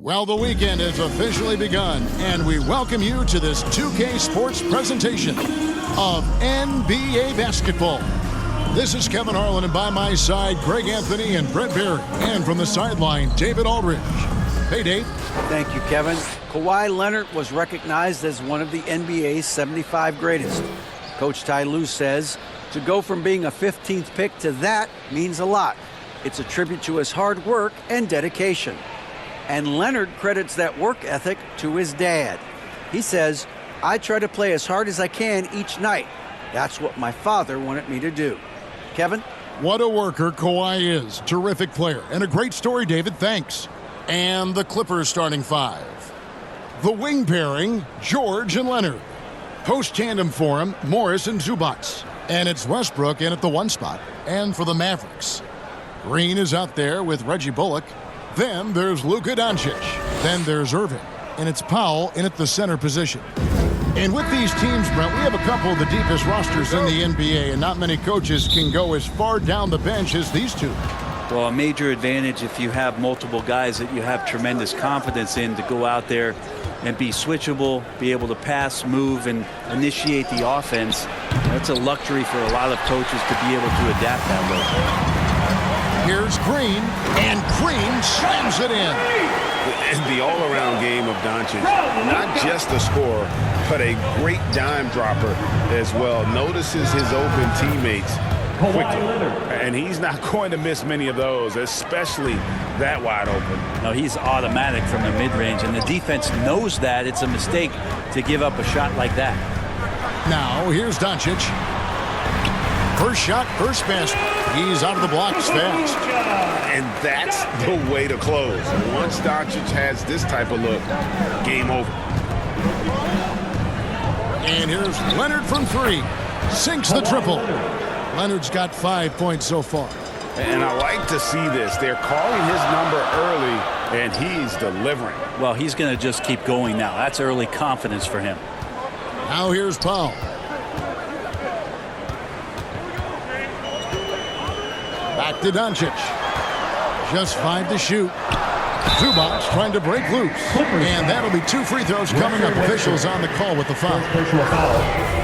Well, the weekend has officially begun, and we welcome you to this 2K Sports presentation of NBA basketball. This is Kevin Harlan, and by my side, Greg Anthony and Brett Barry. And from the sideline, David Aldridge. Hey, Dave. Thank you, Kevin. Kawhi Leonard was recognized as one of the NBA's 75 greatest. Coach Ty Lue says to go from being a 15th pick to that means a lot. It's a tribute to his hard work and dedication. And Leonard credits that work ethic to his dad. He says, "I try to play as hard as I can each night. That's what my father wanted me to do." Kevin? What a worker Kawhi is. Terrific player. And a great story, David. Thanks. And the Clippers starting five. The wing pairing, George and Leonard. Post tandem for him, Morris and Zubac. And it's Westbrook in at the one spot. And for the Mavericks, Green is out there with Reggie Bullock. Then there's Luka Doncic. Then there's Irving. And it's Powell in at the center position. And with these teams, Brent, we have a couple of the deepest rosters in the NBA, and not many coaches can go as far down the bench as these two. Well, a major advantage if you have multiple guys that you have tremendous confidence in to go out there and be switchable, be able to pass, move, and initiate the offense. That's a luxury for a lot of coaches to be able to adapt that way. Here's Green, and Green slams it in. The all-around game of Doncic, not just a scorer, but a great dime dropper as well. Notices his open teammates quickly, and he's not going to miss many of those, especially that wide open. No, he's automatic from the mid-range, and the defense knows that it's a mistake to give up a shot like that. Now, here's Doncic. First shot, first basket. He's out of the blocks fast. And that's the way to close. Once Doncic has this type of look, game over. And here's Leonard from three. Sinks the triple. Leonard's got 5 points so far. And I like to see this. They're calling his number early, and he's delivering. Well, he's going to just keep going now. That's early confidence for him. Now here's Powell. Back to Doncic. Just 5 to shoot. Zubac trying to break loose. And that'll be 2 free throws coming up. Officials on the call with the foul.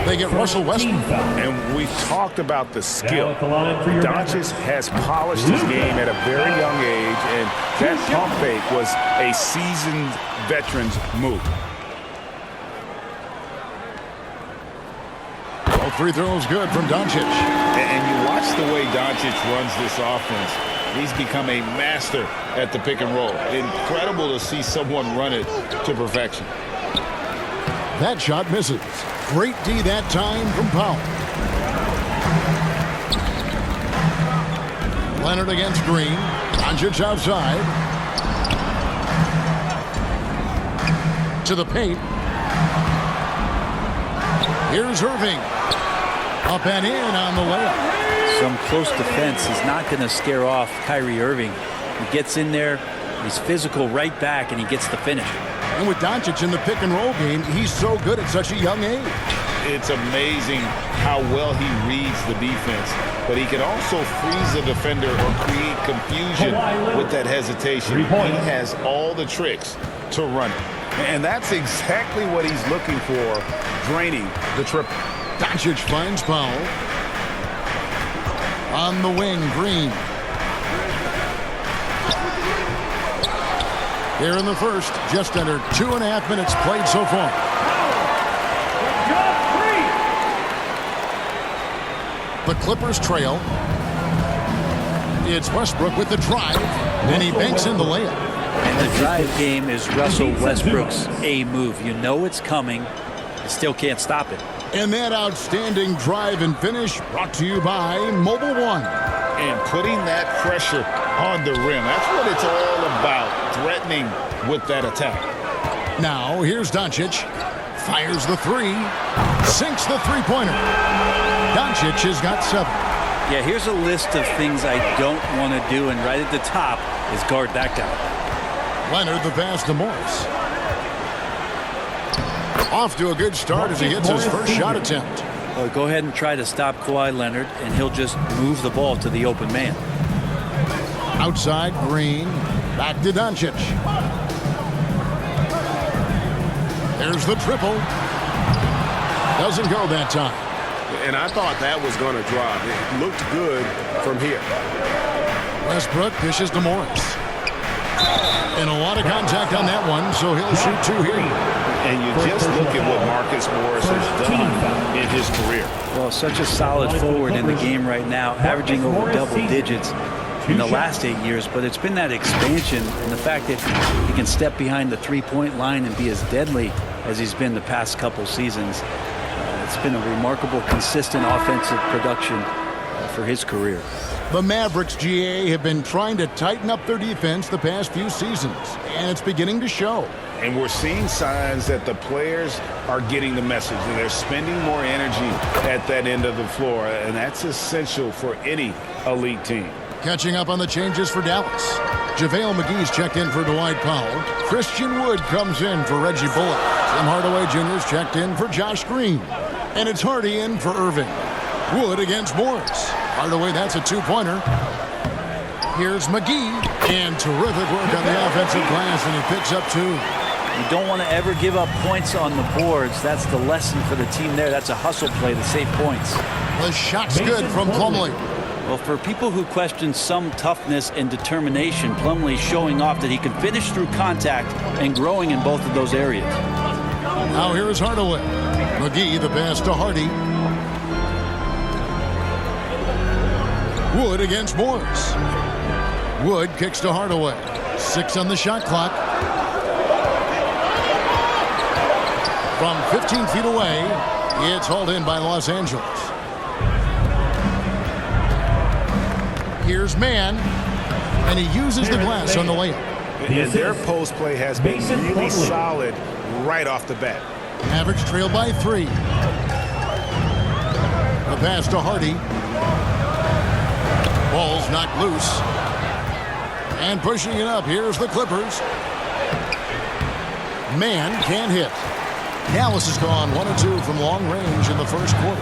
They get Russell Westbrook. And we talked about the skill. Doncic has polished his game at a very young age, and that pump fake was a seasoned veteran's move. All free throws good from Doncic. And you watch the way Doncic runs this offense. He's become a master at the pick and roll. Incredible to see someone run it to perfection. That shot misses. Great D that time from Powell. Leonard against Green. Doncic outside. To the paint. Here's Irving. Up and in on the layup. Some close defense is not going to scare off Kyrie Irving. He gets in there, he's physical right back, and he gets the finish. And with Doncic in the pick and roll game, he's so good at such a young age. It's amazing how well he reads the defense, but he can also freeze a defender or create confusion with that hesitation. He has all the tricks to run it. And that's exactly what he's looking for, draining the triple. Doncic finds Powell. On the wing, Green. Here in the first, just under 2.5 minutes played so far. The Clippers trail. It's Westbrook with the drive, and he banks in the layup. And the drive game is Russell Westbrook's A move. You know it's coming. You still can't stop it. And that outstanding drive and finish brought to you by Mobile One. And putting that pressure on the rim. That's what it's all about, threatening with that attack. Now, here's Doncic. Fires the three. Sinks the three-pointer. Doncic has got 7. Yeah, here's a list of things I don't want to do, and right at the top is guard that guy. Leonard the pass to Morris. Off to a good start as he hits his first shot attempt. Well, go ahead and try to stop Kawhi Leonard, and he'll just move the ball to the open man. Outside, Green. Back to Doncic. There's the triple. Doesn't go that time. And I thought that was going to drop. It looked good from here. Westbrook dishes to Morris. And a lot of contact on that one, so he'll shoot two here. And you just look at what Marcus Morris has done in his career. Well, such a solid forward in the game right now, averaging over double digits in the last 8 years. But it's been that expansion and the fact that he can step behind the three-point line and be as deadly as he's been the past couple seasons. It's been a remarkable, consistent offensive production for his career. The Mavericks, GA, have been trying to tighten up their defense the past few seasons, and it's beginning to show. And we're seeing signs that the players are getting the message, and they're spending more energy at that end of the floor, and that's essential for any elite team. Catching up on the changes for Dallas. JaVale McGee's checked in for Dwight Powell. Christian Wood comes in for Reggie Bullock. Tim Hardaway Jr.'s checked in for Josh Green. And it's Hardy in for Irving. Wood against Morris. Hardaway, that's a two-pointer. Here's McGee. And terrific work on the offensive glass, and he picks up two. You don't want to ever give up points on the boards. That's the lesson for the team there. That's a hustle play to save points. The shot's good from Plumlee. Well, for people who question some toughness and determination, Plumlee's showing off that he can finish through contact and growing in both of those areas. Now here is Hardaway. McGee, the pass to Hardy. Wood against Morris. Wood kicks to Hardaway. 6 on the shot clock. From 15 feet away, it's hauled in by Los Angeles. Here's Mann, and he uses the glass on the layup. And their post play has been really solid right off the bat. Mavericks trail by 3. A pass to Hardy. Ball's knocked loose. And pushing it up, here's the Clippers. Mann can't hit. Dallas has gone 1 of 2 from long range in the first quarter.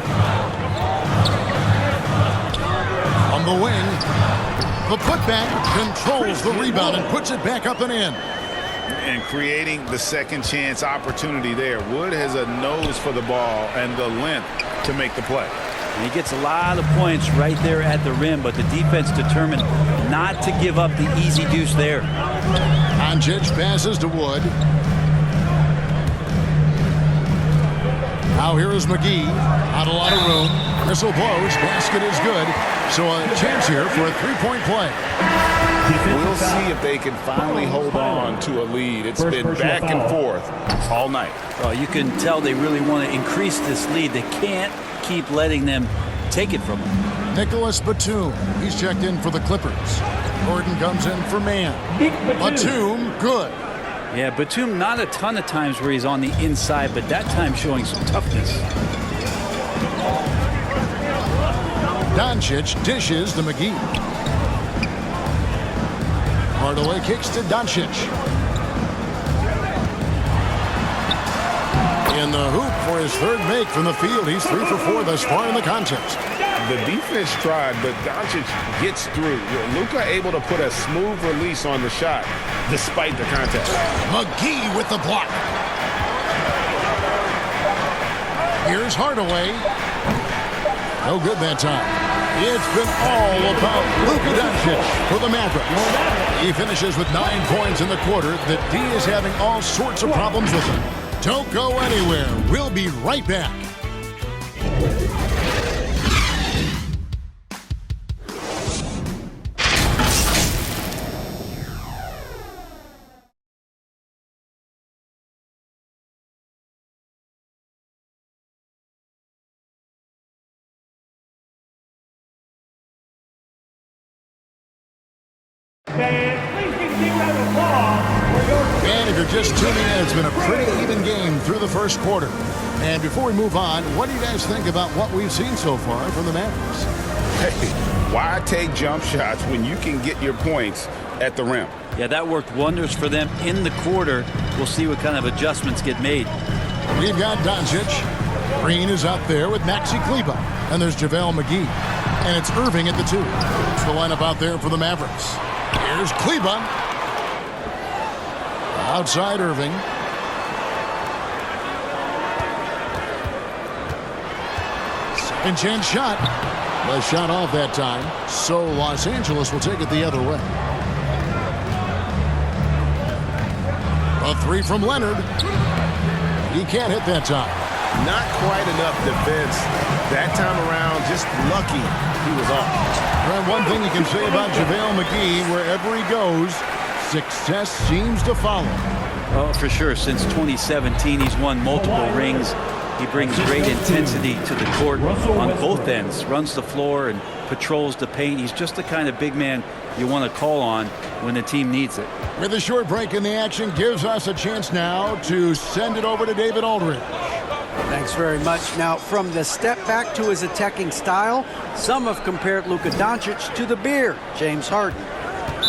On the wing, the putback controls the rebound and puts it back up and in. And creating the second chance opportunity there. Wood has a nose for the ball and the length to make the play. And he gets a lot of points right there at the rim, but the defense determined not to give up the easy deuce there. Doncic passes to Wood. Now here is McGee. Not a lot of room. Whistle blows. Basket is good. So a chance here for a three-point play. We'll see if they can finally hold on to a lead. It's been back and forth all night. Well, you can tell they really want to increase this lead. They can't keep letting them take it from them. Nicholas Batum. He's checked in for the Clippers. Gordon comes in for Mann. Batum, good. Yeah, Batum not a ton of times where he's on the inside, but that time showing some toughness. Doncic dishes to McGee. Hardaway kicks to Doncic. In the hoop for his third make from the field. He's 3 for 4 thus far in the contest. The defense tried, but Doncic gets through. Luka able to put a smooth release on the shot despite the contest. McGee with the block. Here's Hardaway. No good that time. It's been all about Luka Doncic for the Mavericks. He finishes with 9 points in the quarter. The D is having all sorts of problems with him. Don't go anywhere. We'll be right back. And if you're just tuning in, it's been a pretty even game through the first quarter. And before we move on, what do you guys think about what we've seen so far from the Mavericks? Hey, why take jump shots when you can get your points at the rim? Yeah, that worked wonders for them in the quarter. We'll see what kind of adjustments get made. We've got Doncic. Green is out there with Maxi Kleber. And there's JaVale McGee. And it's Irving at the 2. It's the lineup out there for the Mavericks. Here's Kleber. Outside Irving. And chance shot. The shot off that time. So Los Angeles will take it the other way. A three from Leonard. He can't hit that time. Not quite enough defense. That time around, just lucky he was off. And one thing you can say about JaVale McGee, wherever he goes, success seems to follow. Oh, for sure. Since 2017, he's won multiple rings. He brings great intensity to the court on both ends. Runs the floor and patrols the paint. He's just the kind of big man you want to call on when the team needs it. With a short break in the action, gives us a chance now to send it over to David Aldridge. Thanks very much. Now, from the step back to his attacking style, some have compared Luka Doncic to the Bear, James Harden.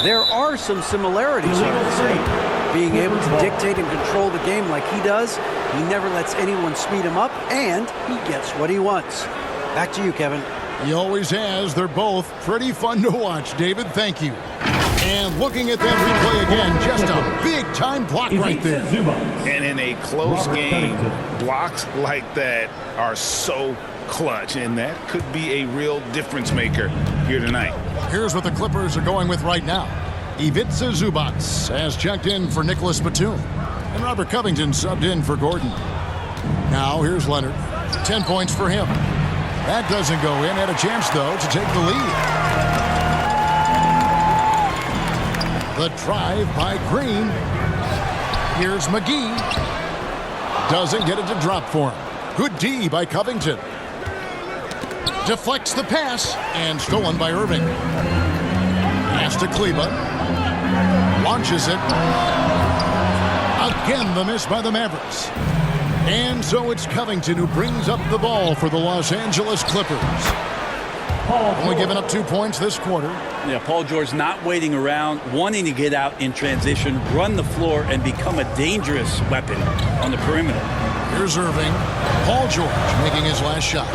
There are some similarities, I would say. Being able to dictate and control the game like he does, he never lets anyone speed him up, and he gets what he wants. Back to you, Kevin. He always has. They're both pretty fun to watch, David. Thank you. And looking at that replay again, just a big-time block right there. And in a close game, blocks like that are so clutch, and that could be a real difference maker here tonight. Here's what the Clippers are going with right now. Ivica Zubac has checked in for Nicholas Batum, and Robert Covington subbed in for Gordon. Now here's Leonard. 10 points for him. That doesn't go in. Had a chance, though, to take the lead. The drive by Green. Here's McGee. Doesn't get it to drop for him. Good D by Covington. Deflects the pass and stolen by Irving. Pass to Kleba. Launches it. Again, the miss by the Mavericks. And so it's Covington who brings up the ball for the Los Angeles Clippers. Only giving up 2 points this quarter. Yeah, Paul George not waiting around, wanting to get out in transition, run the floor, and become a dangerous weapon on the perimeter. Here's Irving. Paul George making his last shot.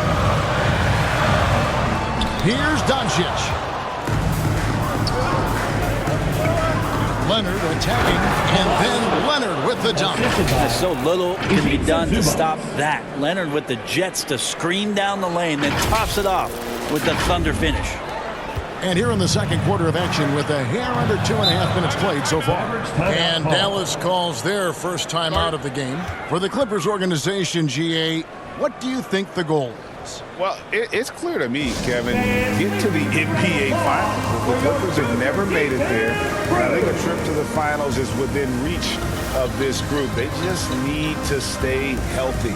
Here's Doncic. Leonard attacking, and then Leonard with the dunk. There's so little can be done to stop that. Leonard with the jets to screen down the lane, then tops it off with the thunder finish. And here in the second quarter of action with a hair under 2.5 minutes played so far. And Dallas calls their first time out of the game. For the Clippers organization, GA, what do you think the goal is? Well, it's clear to me, Kevin. Get to the NBA Finals. The Clippers have never made it there. I think a trip to the Finals is within reach of this group. They just need to stay healthy.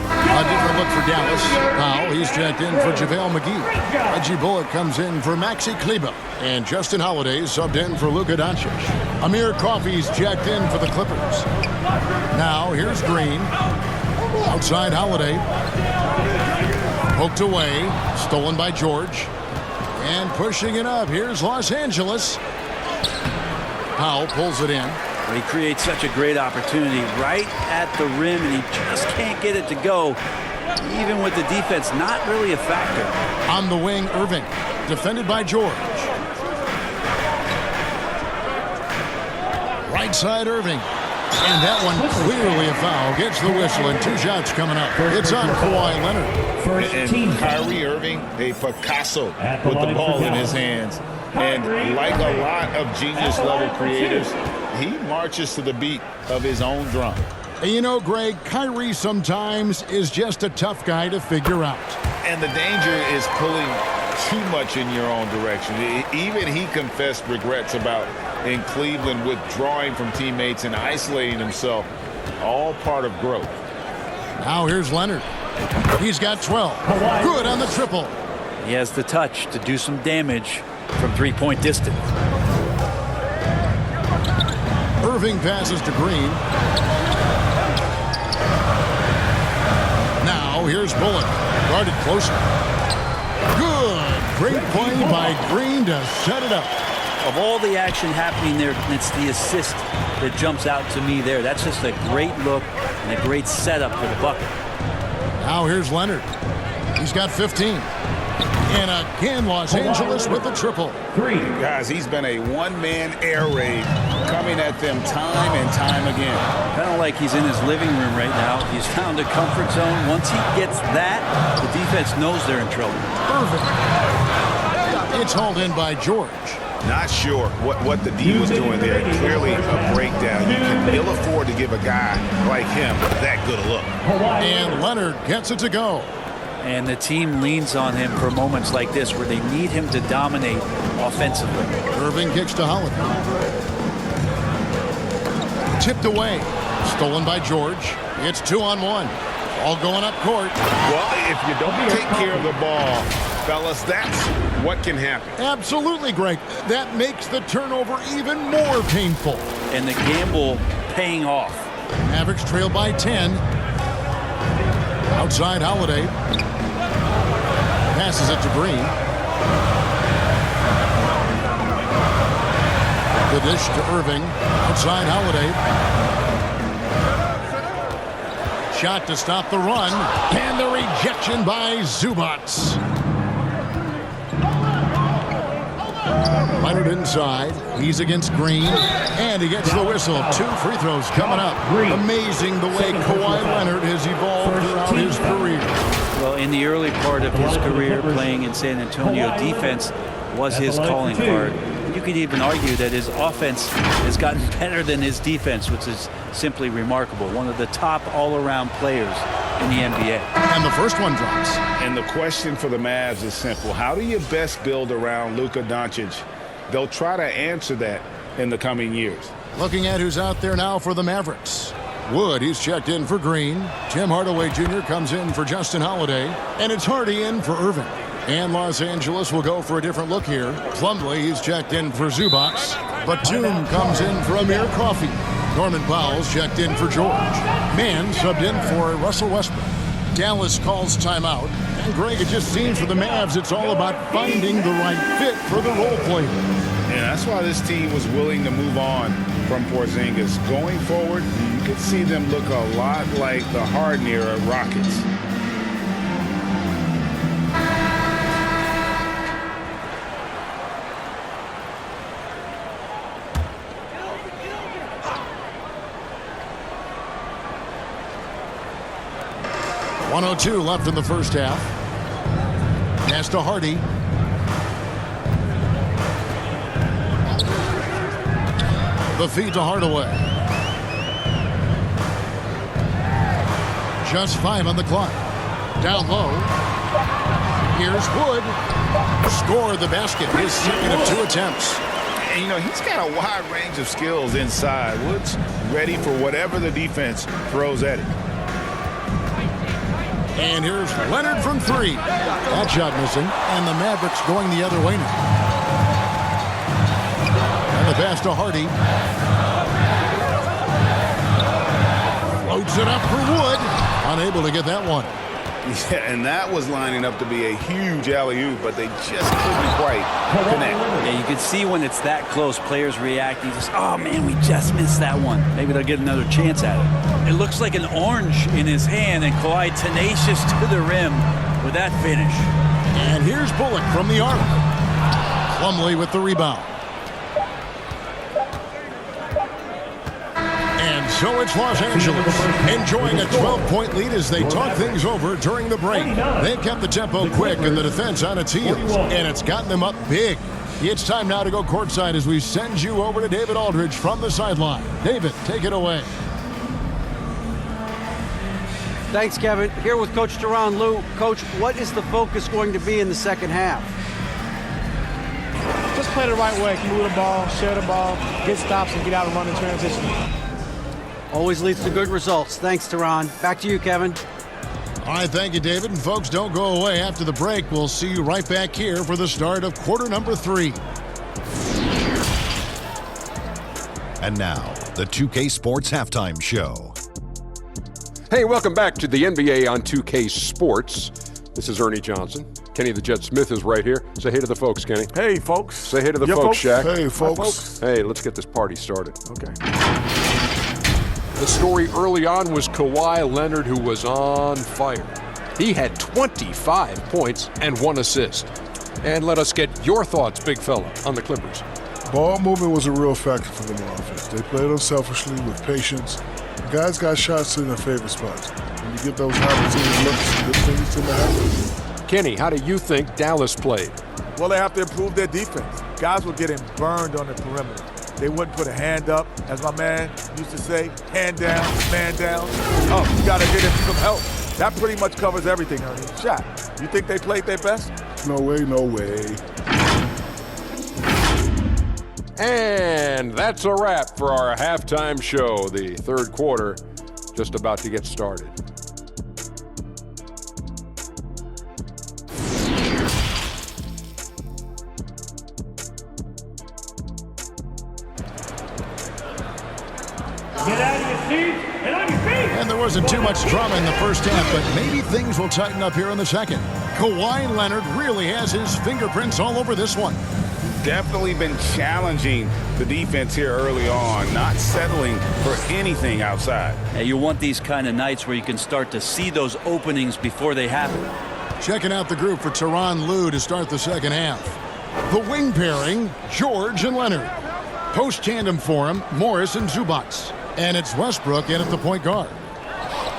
A different look for Dallas. Powell, he's checked in for JaVale McGee. Reggie Bullock comes in for Maxi Kleba. And Justin Holiday subbed in for Luka Doncic. Amir Coffey's checked in for the Clippers. Now here's Green. Outside Holiday. Poked away. Stolen by George. And pushing it up. Here's Los Angeles. Powell pulls it in. He creates such a great opportunity right at the rim, and he just can't get it to go. Even with the defense not really a factor. On the wing, Irving. Defended by George. Right side, Irving. And that one clearly a foul. Gets the whistle, and 2 shots coming up. It's on Kawhi Leonard. And Kyrie Irving, a Picasso with the ball in his hands. And like a lot of genius-level creators, he marches to the beat of his own drum. And you know, Greg, Kyrie sometimes is just a tough guy to figure out. And the danger is pulling too much in your own direction. Even he confessed regrets about in Cleveland withdrawing from teammates and isolating himself. All part of growth. Now here's Leonard. He's got 12. Good on the triple. He has the touch to do some damage from three-point distance. Irving passes to Green. Now here's Bullock. Guarded closely. Good. Great play by Green to set it up. Of all the action happening there, it's the assist that jumps out to me there. That's just a great look and a great setup for the bucket. Now here's Leonard. He's got 15. And again, Los Angeles with the triple. Guys, he's been a one-man air raid coming at them time and time again. Kind of like he's in his living room right now. He's found a comfort zone. Once he gets that, the defense knows they're in trouble. Irving. It's hauled in by George. Not sure what the D was doing there. Clearly a breakdown. You can ill afford to give a guy like him that good a look. And Leonard gets it to go. And the team leans on him for moments like this where they need him to dominate offensively. Irving kicks to Holiday. Tipped away. Stolen by George. It's 2-on-1. All going up court. Well, if you don't take care of the ball, fellas, that's what can happen. Absolutely, Greg. That makes the turnover even more painful. And the gamble paying off. Mavericks trail by 10. Outside Holiday. Passes it to Green. The dish to Irving. Outside Holiday. Shot to stop the run. And the rejection by Zubac. Leonard inside. He's against Green. And he gets the whistle. 2 free throws coming up. Amazing the way Kawhi Leonard has evolved throughout his career. Well, in the early part of his career playing in San Antonio, defense was his calling card. You could even argue that his offense has gotten better than his defense, which is simply remarkable. One of the top all-around players in the NBA. And the first one drops. And the question for the Mavs is simple. How do you best build around Luka Doncic? They'll try to answer that in the coming years. Looking at who's out there now for the Mavericks. Wood, he's checked in for Green. Tim Hardaway Jr. comes in for Justin Holiday. And it's Hardy in for Irving. And Los Angeles will go for a different look here. Plumlee, he's checked in for Zubac. Batum comes in for Amir Coffey. Norman Powell's checked in for George. Mann subbed in for Russell Westbrook. Dallas calls timeout. And Greg, it just seems for the Mavs it's all about finding the right fit for the role player. Yeah, that's why this team was willing to move on from Porzingis. Going forward, you could see them look a lot like the Harden era Rockets. .102 left in the first half. Pass to Hardy. The feed to Hardaway. Just 5 on the clock. Down low. Here's Wood. Scored the basket. His second of 2 attempts. And, you know, he's got a wide range of skills inside. Wood's ready for whatever the defense throws at him. And here's Leonard from 3. That shot missing. And the Mavericks going the other way now. And the pass to Hardy. Floats it up for Wood. Unable to get that one. Yeah, and that was lining up to be a huge alley-oop, but they just couldn't quite connect. Yeah, you can see when it's that close, players reacting. Just, oh man, we just missed that one. Maybe they'll get another chance at it. It looks like an orange in his hand, and Kawhi tenacious to the rim with that finish. And here's Bullock from the arc. Plumlee with the rebound. And so it's Los Angeles enjoying a 12-point lead as they talk things over during the break. They kept the tempo quick and the defense on its heels, and it's gotten them up big. It's time now to go courtside as we send you over to David Aldridge from the sideline. David, take it away. Thanks, Kevin. Here with Coach Teron Lue. Coach, what is the focus going to be in the second half? Just play the right way. Move the ball, share the ball, get stops, and get out and run in transition. Always leads to good results. Thanks, Teron. Back to you, Kevin. All right, thank you, David. And folks, don't go away. After the break, we'll see you right back here for the start of quarter number 3. And now, the 2K Sports Halftime Show. Hey, welcome back to the NBA on 2K Sports. This is Ernie Johnson. Kenny the Jet Smith is right here. Say hey to the folks, Kenny. Hey, folks. Say hey to the folks, Shaq. Hey, folks. Hey, let's get this party started. Okay. The story early on was Kawhi Leonard, who was on fire. He had 25 points and 1 assist. And let us get your thoughts, big fella, on the Clippers. Ball movement was a real factor for them on offense. They played unselfishly with patience. The guys got shots in their favorite spots. When you get those opportunities, looks, good things tend to happen. Kenny, how do you think Dallas played? Well, they have to improve their defense. Guys were getting burned on the perimeter. They wouldn't put a hand up, as my man used to say, hand down, man down. Oh, you got to get him some help. That pretty much covers everything, Ernie. Shot. You think they played their best? No way, no way. And that's a wrap for our halftime show. The third quarter just about to get started. Get out of your seats and on your feet. And there wasn't too much drama in the first half, but maybe things will tighten up here in the second. Kawhi Leonard really has his fingerprints all over this one. Definitely been challenging the defense here early on, not settling for anything outside. Yeah, you want these kind of nights where you can start to see those openings before they happen. Checking out the group for Tyronn Lue to start the second half. The wing pairing, George and Leonard. Post tandem for him, Morris and Zubac. And it's Westbrook in at the point guard.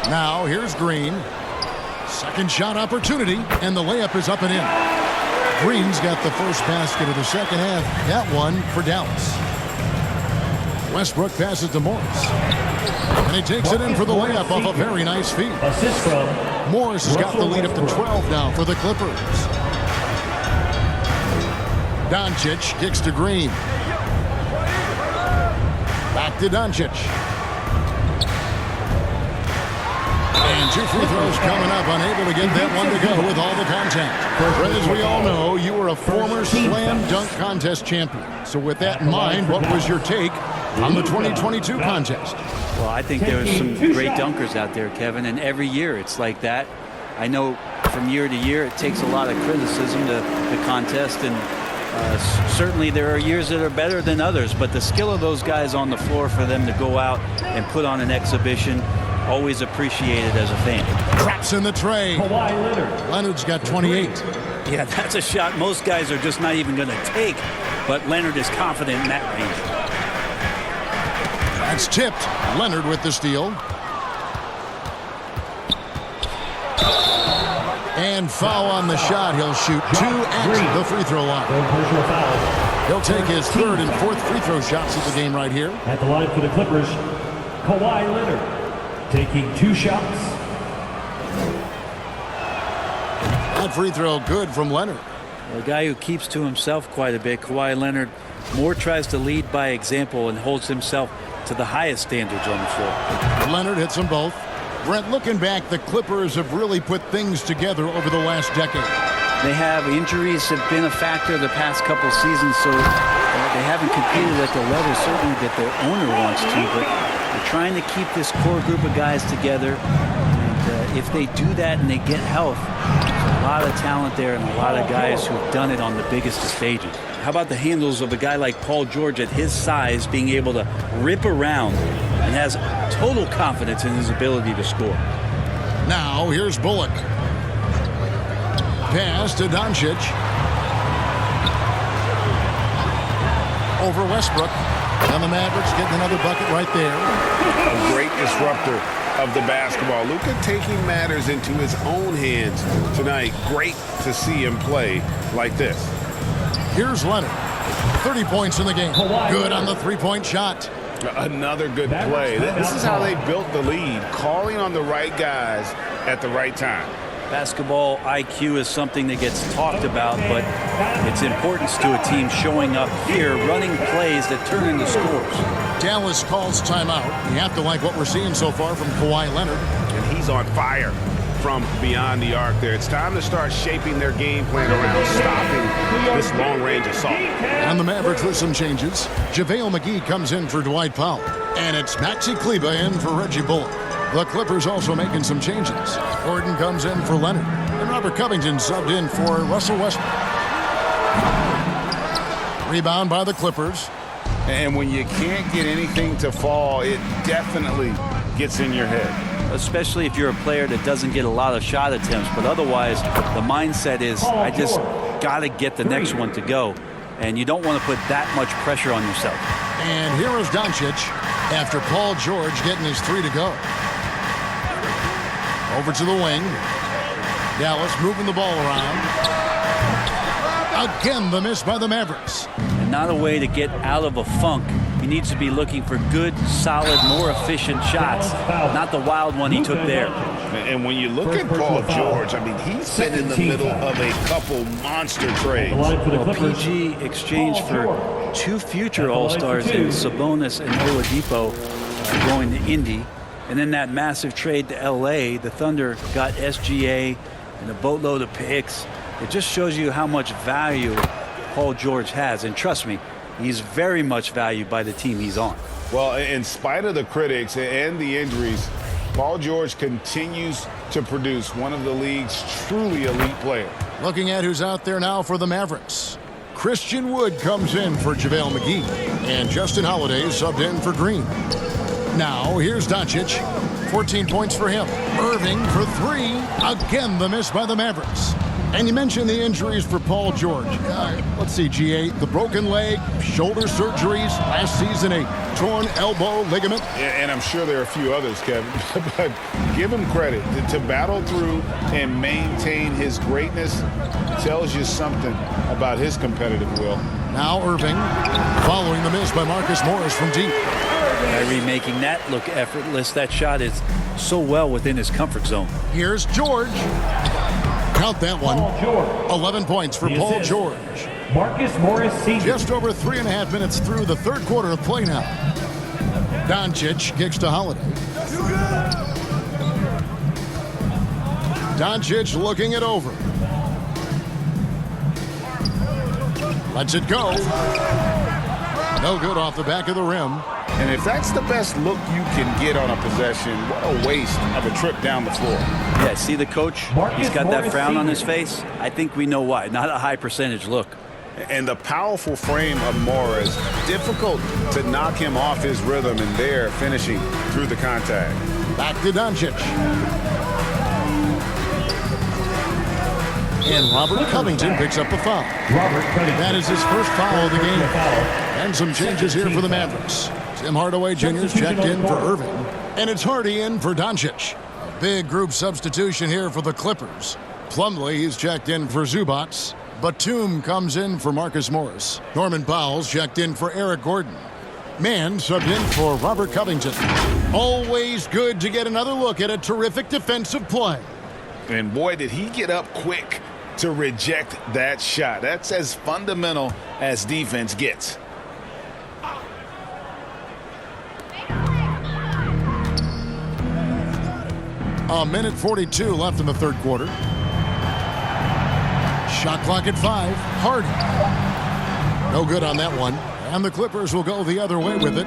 Now here's Green. Second shot opportunity, and the layup is up and in. Green's got the first basket of the second half. That one for Dallas. Westbrook passes to Morris. And he takes it in for the layup off a very nice feed. Assist from Morris has got the lead up to 12 now for the Clippers. Doncic kicks to Green. Back to Doncic. And 2 free throws coming up, unable to get that one to go with all the contact. As we all know, you were a former slam dunk contest champion. So with that in mind, what was your take on the 2022 contest? Well, I think there are some great dunkers out there, Kevin, and every year it's like that. I know from year to year it takes a lot of criticism to the contest, and certainly there are years that are better than others, but the skill of those guys on the floor for them to go out and put on an exhibition, always appreciated as a fan. Traps in the tray. Kawhi Leonard. Leonard's got 28. Yeah, that's a shot most guys are just not even going to take, but Leonard is confident in that range. That's tipped. Leonard with the steal. And foul on the shot. He'll shoot 2 at the free throw line. Personal foul. He'll take his 3rd and 4th free throw shots of the game right here. At the line for the Clippers, Kawhi Leonard taking 2 shots. That free throw good from Leonard. A guy who keeps to himself quite a bit, Kawhi Leonard, more tries to lead by example and holds himself to the highest standards on the floor. Leonard hits them both. Brent, looking back, the Clippers have really put things together over the last decade. They have. Injuries have been a factor the past couple seasons, so they haven't competed at the level certainly that their owner wants to, but they're trying to keep this core group of guys together. And if they do that and they get health, there's a lot of talent there and a lot of guys who've done it on the biggest of stages. How about the handles of a guy like Paul George at his size being able to rip around and has total confidence in his ability to score. Now here's Bullock. Pass to Doncic. Over Westbrook. And the Mavericks getting another bucket right there. A great disruptor of the basketball. Luka taking matters into his own hands tonight. Great to see him play like this. Here's Leonard. 30 points in the game. Good on the 3-point shot. Another good play. This is how they built the lead, calling on the right guys at the right time. Basketball IQ is something that gets talked about, but its importance to a team showing up here, running plays that turn into scores. Dallas calls timeout. You have to like what we're seeing so far from Kawhi Leonard. And he's on fire from beyond the arc there. It's time to start shaping their game plan around stopping this long-range assault. And the Mavericks with some changes. JaVale McGee comes in for Dwight Powell. And it's Maxi Kleber in for Reggie Bullock. The Clippers also making some changes. Gordon comes in for Leonard. And Robert Covington subbed in for Russell Westbrook. Rebound by the Clippers. And when you can't get anything to fall, it definitely gets in your head. especially if you're a player that doesn't get a lot of shot attempts. But otherwise, the mindset is, I just got to get the next one to go. And you don't want to put that much pressure on yourself. And here is Doncic after Paul George getting his 3 to go. Over to the wing. Dallas moving the ball around. Again, the miss by the Mavericks. And not a way to get out of a funk. He needs to be looking for good, solid, more efficient shots, not the wild one he took there. And when you look at Paul George, I mean, he's been in the middle of a couple monster trades. Well, PG exchanged for 2 future All-Stars in Sabonis and Oladipo going to Indy. And then that massive trade to L.A., the Thunder got SGA and a boatload of picks. It just shows you how much value Paul George has. And trust me, he's very much valued by the team he's on. Well, in spite of the critics and the injuries, Paul George continues to produce one of the league's truly elite players. Looking at who's out there now for the Mavericks. Christian Wood comes in for JaVale McGee. And Justin Holiday subbed in for Green. Now, here's Doncic. 14 points for him. Irving for 3. Again, the miss by the Mavericks. And you mentioned the injuries for Paul George. Let's see, G8, the broken leg, shoulder surgeries, last season a torn elbow ligament. And I'm sure there are a few others, Kevin, but give him credit. To battle through and maintain his greatness tells you something about his competitive will. Now Irving, following the miss by Marcus Morris from deep. Kyrie making that look effortless. That shot is so well within his comfort zone. Here's George. Count that one. 11 points for Paul George. Marcus Morris Sr. Just over 3.5 minutes through the third quarter of play now. Doncic kicks to Holiday. Doncic looking it over. Lets it go. No good off the back of the rim. And if that's the best look you can get on a possession, what a waste of a trip down the floor. Yeah, see the coach? He's got that frown on his face. I think we know why. Not a high percentage look. And the powerful frame of Morris, difficult to knock him off his rhythm, and there finishing through the contact. Back to Doncic. And Robert Covington picks up the foul. That is his first foul of the game. And some changes here for the Mavericks. Tim Hardaway Jr. is checked in for Irving. And it's Hardy in for Doncic. A big group substitution here for the Clippers. Plumlee is checked in for Zubats. Batum comes in for Marcus Morris. Norman Powell's checked in for Eric Gordon. Mann subbed in for Robert Covington. Always good to get another look at a terrific defensive play. And boy, did he get up quick to reject that shot. That's as fundamental as defense gets. A minute 42 left in the third quarter. Shot clock at 5. Hardy. No good on that one. And the Clippers will go the other way with it.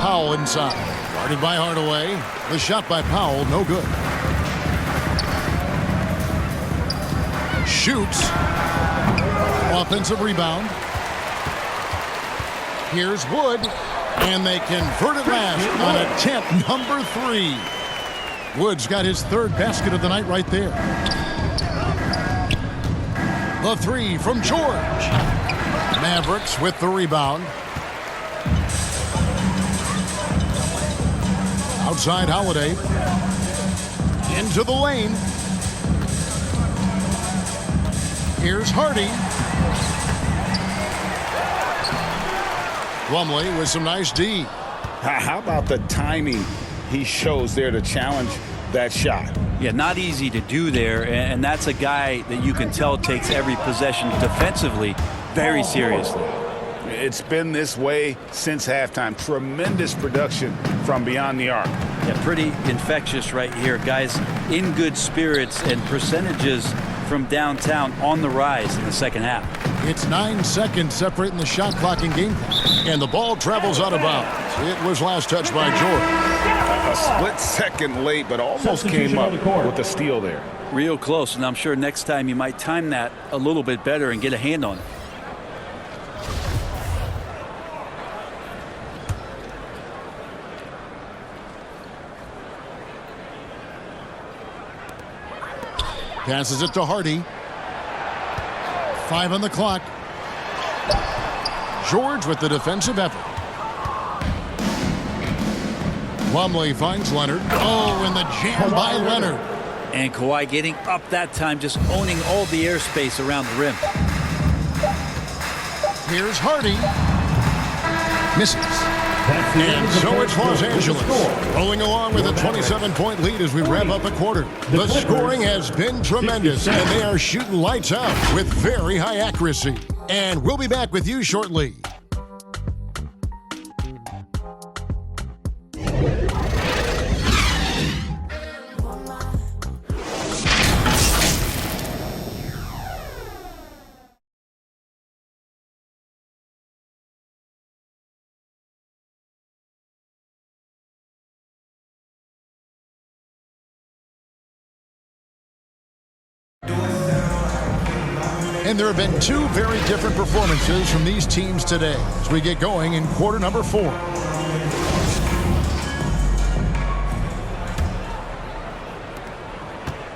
Powell inside. Guarded by Hardaway. The shot by Powell, no good. Shoots. Offensive rebound. Here's Wood. And they convert it last on attempt number 3. Wood's got his third basket of the night right there. The 3 from George. Mavericks with the rebound. Outside Holiday. Into the lane. Here's Hardy. Plumlee with some nice D. How about the timing he shows there to challenge that shot? Yeah, not easy to do there, and that's a guy that you can tell takes every possession defensively very seriously. It's been this way since halftime. Tremendous production from beyond the arc. Yeah, pretty infectious right here. Guys in good spirits, and percentages from downtown on the rise in the second half. It's 9 seconds separating the shot clock and game clock. And the ball travels out of bounds. It was last touched by Jordan. A split second late, but almost came up with a steal there. Real close, and I'm sure next time you might time that a little bit better and get a hand on it. Passes it to Hardy. 5 on the clock. George with the defensive effort. Plumlee finds Leonard. Oh, and the jam by Leonard. And Kawhi getting up that time, just owning all the airspace around the rim. Here's Hardy. Misses. And so it's Los Angeles rolling along with a 27-point lead as we wrap up a quarter. The scoring has been tremendous, and they are shooting lights out with very high accuracy. And we'll be back with you shortly. And there have been two very different performances from these teams today as we get going in quarter number 4.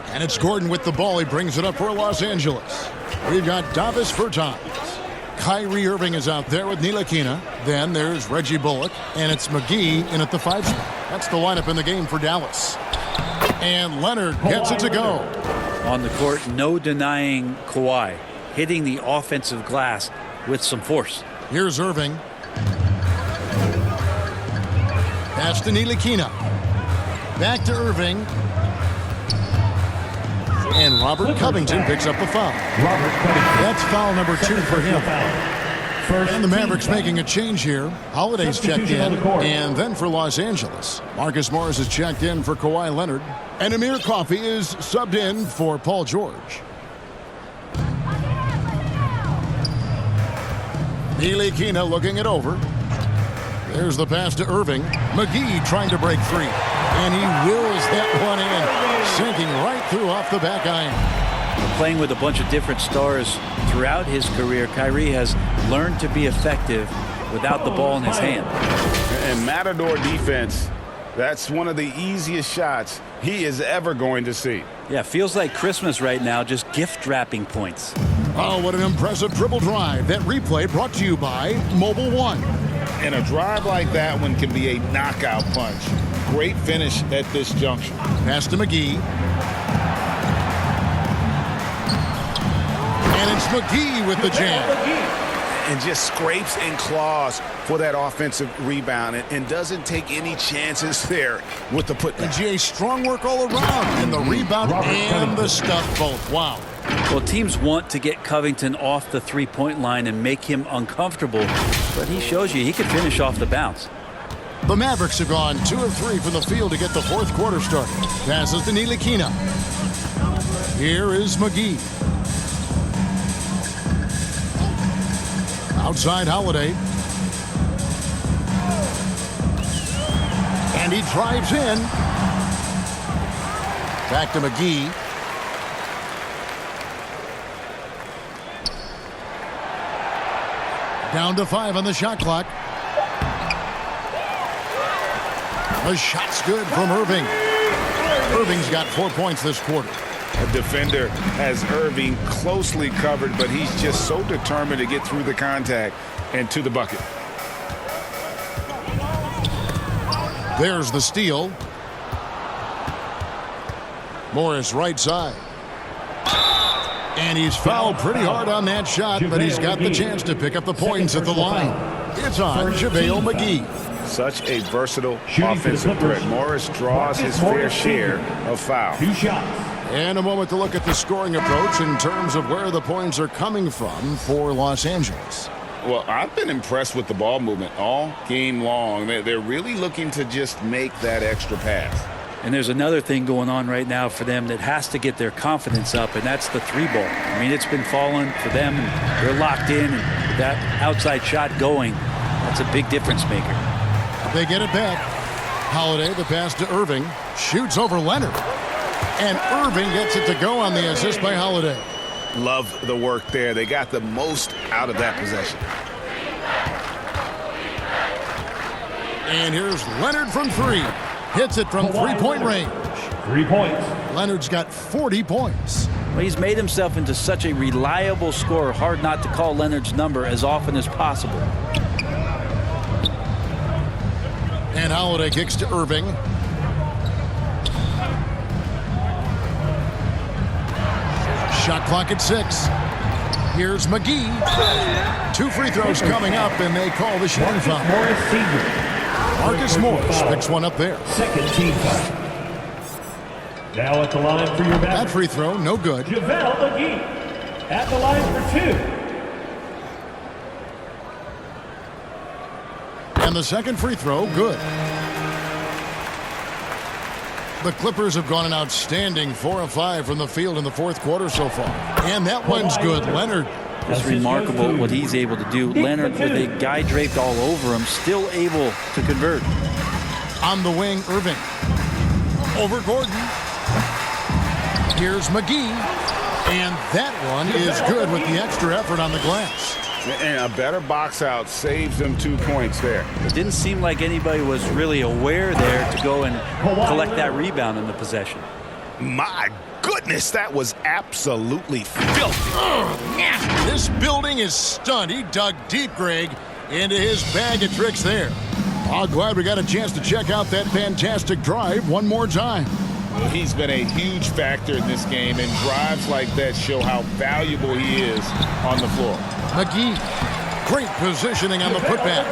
And it's Gordon with the ball. He brings it up for Los Angeles. We've got Davis Bertans. Kyrie Irving is out there with Ntilikina. Then there's Reggie Bullock. And it's McGee in at the 5 spot. That's the lineup in the game for Dallas. And Leonard gets it to go. On the court, no denying Kawhi. Hitting the offensive glass with some force. Here's Irving. Pass to Ntilikina. Back to Irving. And Robert Covington picks up the foul. That's foul number 2 for him. And the Mavericks making a change here. Holiday's checked in. And then for Los Angeles, Marcus Morris is checked in for Kawhi Leonard. And Amir Coffey is subbed in for Paul George. Ntilikina looking it over. There's the pass to Irving. McGee trying to break free. And he wills that one in. Sinking right through off the back iron. Playing with a bunch of different stars throughout his career, Kyrie has learned to be effective without the ball in his hand. And Matador defense, that's one of the easiest shots he is ever going to see. Yeah, feels like Christmas right now, just gift wrapping points. Oh, what an impressive dribble drive. That replay brought to you by Mobile One. And a drive like that one can be a knockout punch. Great finish at this junction. Pass to McGee. And it's McGee with the jam. And just scrapes and claws for that offensive rebound and doesn't take any chances there with the putback. And GA, strong work all around. And the rebound and the stuff both. Wow. Well, teams want to get Covington off the three-point line and make him uncomfortable, but he shows you he can finish off the bounce. The Mavericks have gone 2 of 3 from the field to get the 4th quarter started. Passes to Ntilikina. Here is McGee. Outside Holiday. And he drives in. Back to McGee. Down to 5 on the shot clock. The shot's good from Irving. Irving's got 4 points this quarter. A defender has Irving closely covered, but he's just so determined to get through the contact and to the bucket. There's the steal. Morris right side. And he's fouled pretty hard on that shot, but he's got the chance to pick up the points at the line. It's on JaVale McGee. Such a versatile offensive threat. Morris draws his fair share of fouls. 2 shots. And a moment to look at the scoring approach in terms of where the points are coming from for Los Angeles. Well, I've been impressed with the ball movement all game long. They're really looking to just make that extra pass. And there's another thing going on right now for them that has to get their confidence up, and that's the 3-ball. I mean, it's been falling for them, and they're locked in, and with that outside shot going, that's a big difference maker. They get it back. Holiday, the pass to Irving, shoots over Leonard. And Irving gets it to go on the assist by Holiday. Love the work there. They got the most out of that possession. And here's Leonard from 3. Hits it from 3-point range. 3 points. Leonard's got 40 points. Well, he's made himself into such a reliable scorer. Hard not to call Leonard's number as often as possible. And Holiday kicks to Irving. Shot clock at 6. Here's McGee. 2 free throws coming up, and they call the shooting foul. Morris Sr. Marcus Morris picks one up there. Second team foul. Now at the line for your That Mavericks, free throw, no good. JaVale McGee. At the line for 2. And the second free throw, good. The Clippers have gone an outstanding 4 of 5 from the field in the fourth quarter so far. And that one's good. Leonard. It's remarkable what he's able to do. Leonard, with a guy draped all over him, still able to convert. On the wing, Irving. Over Gordon. Here's McGee. And that one is good with the extra effort on the glass. And a better box out saves them 2 points there. It didn't seem like anybody was really aware there to go and collect that rebound in the possession. My goodness, that was absolutely filthy. This building is stunned. He dug deep, Greg, into his bag of tricks there. Oh, glad we got a chance to check out that fantastic drive one more time. Well, he's been a huge factor in this game, and drives like that show how valuable he is on the floor. McGee, great positioning on the putback.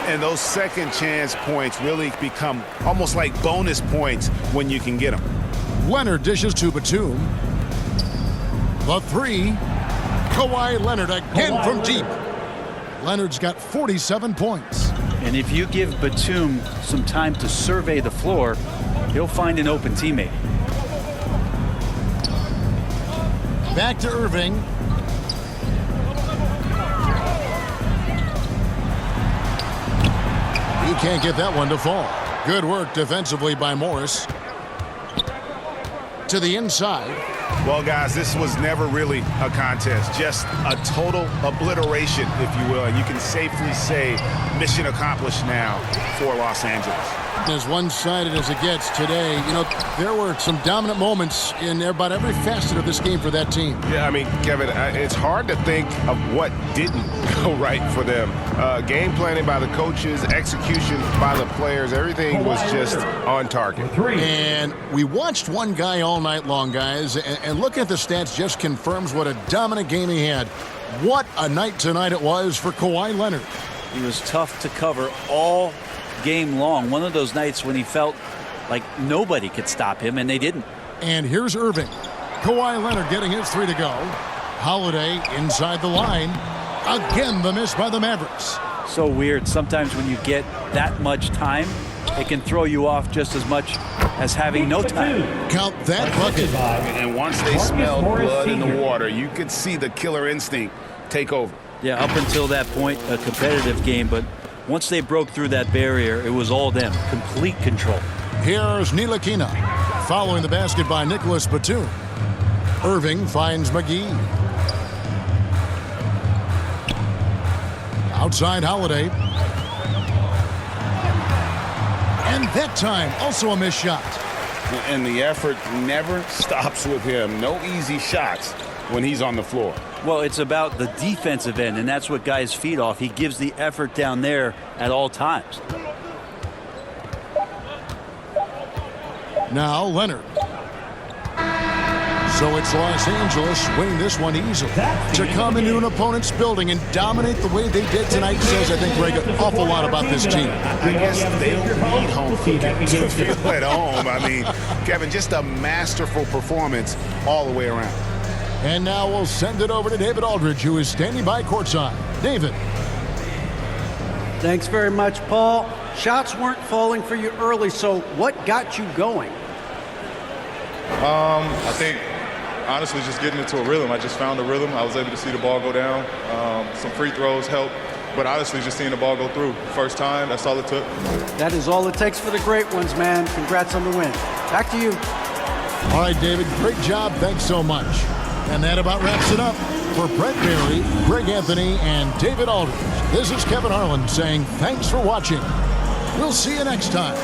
And those second chance points really become almost like bonus points when you can get them. Leonard dishes to Batum. The 3. Kawhi Leonard again from deep. Leonard's got 47 points. And if you give Batum some time to survey the floor, he'll find an open teammate. Back to Irving. He can't get that one to fall. Good work defensively by Morris. To the inside. Well, guys, this was never really a contest, just a total obliteration, if you will. And you can safely say mission accomplished now for Los Angeles. As one-sided as it gets today, you know, there were some dominant moments in about every facet of this game for that team. Yeah, I mean, Kevin, it's hard to think of what didn't go right for them. Game planning by the coaches, execution by the players, everything was just on target. And we watched one guy all night long, guys, and looking at the stats just confirms what a dominant game he had. What a night tonight it was for Kawhi Leonard. He was tough to cover all game long. One of those nights when he felt like nobody could stop him, and they didn't. And here's Irving. Kawhi Leonard getting his 3 to go. Holiday inside the line. Again, the miss by the Mavericks. So weird. Sometimes when you get that much time, it can throw you off just as much as having no time. Count that bucket. And once they smelled blood in the water, you could see the killer instinct take over. Yeah, up until that point, a competitive game, but once they broke through that barrier, it was all them. Complete control. Here's Ntilikina. Following the basket by Nicholas Batum. Irving finds McGee. Outside Holiday. And that time, also a missed shot. And the effort never stops with him. No easy shots when he's on the floor. Well, it's about the defensive end, and that's what guys feed off. He gives the effort down there at all times. Now Leonard. So it's Los Angeles winning this one easily. To come into an opponent's building and dominate the way they did tonight says, I think, Greg, an awful lot about this team. I guess they don't need home cooking to feel at home. I mean, Kevin, just a masterful performance all the way around. And now we'll send it over to David Aldridge, who is standing by courtside. David. Thanks very much, Paul. Shots weren't falling for you early, so what got you going? I think, honestly, just getting into a rhythm. I just found a rhythm. I was able to see the ball go down. Some free throws helped. But honestly, just seeing the ball go through. First time, that's all it took. That is all it takes for the great ones, man. Congrats on the win. Back to you. All right, David, great job. Thanks so much. And that about wraps it up. For Brett Barry, Greg Anthony, and David Aldridge, this is Kevin Harlan saying thanks for watching. We'll see you next time.